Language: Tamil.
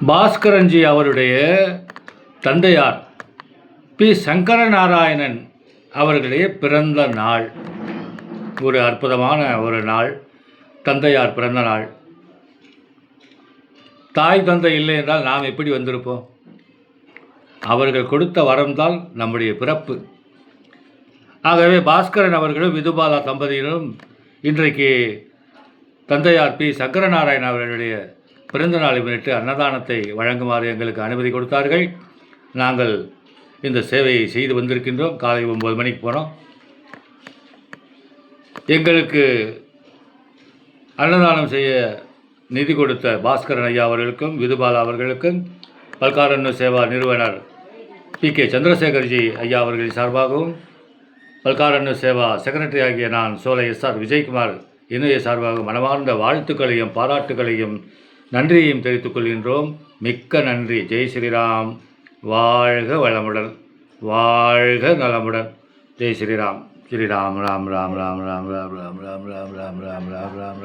பாஸ்கரன்ஜி அவருடைய தந்தையார் பி சங்கரநாராயணன் அவர்களுடைய பிறந்த நாள். ஒரு அற்புதமான ஒரு நாள், தந்தையார் பிறந்த நாள். தாய் தந்தை இல்லை என்றால் நாம் எப்படி வந்திருப்போம்? அவர்கள் கொடுத்த வரம்தான் நம்முடைய பிறப்பு. ஆகவே பாஸ்கரன் அவர்களும் விதுபாலா தம்பதியினரும் இன்றைக்கு தந்தையார் பி சங்கரநாராயணன் அவர்களுடைய பிறந்த நாளை முன்னிட்டு அன்னதானத்தை வழங்குமாறு எங்களுக்கு அனுமதி கொடுத்தார்கள். நாங்கள் இந்த சேவையை செய்து வந்திருக்கின்றோம். காலை 9 மணிக்கு போனோம். எங்களுக்கு அன்னதானம் செய்ய நிதி கொடுத்த பாஸ்கரன் ஐயா அவர்களுக்கும் விதுபாலா அவர்களுக்கும் பல்காரண்ய சேவா நிறுவனர் PK சந்திரசேகர்ஜி ஐயா அவர்களின் சார்பாகவும் பல்காரண்ய சேவா செக்ரட்டரி ஆகிய நான் சோலை SR விஜயகுமார் இணைய சார்பாக மனமார்ந்த வாழ்த்துக்களையும் பாராட்டுகளையும் நன்றியையும் தெரிவித்துக் கொள்கின்றோம். மிக்க நன்றி. ஜெய் ஸ்ரீராம். வாழ்க வளமுடன், வாழ்க நலமுடன். ஜெய் ஸ்ரீராம். ஸ்ரீராம். ராம் ராம் ராம் ராம் ராம் ராம் ராம் ராம் ராம் ராம் ராம் ராம் ராம்.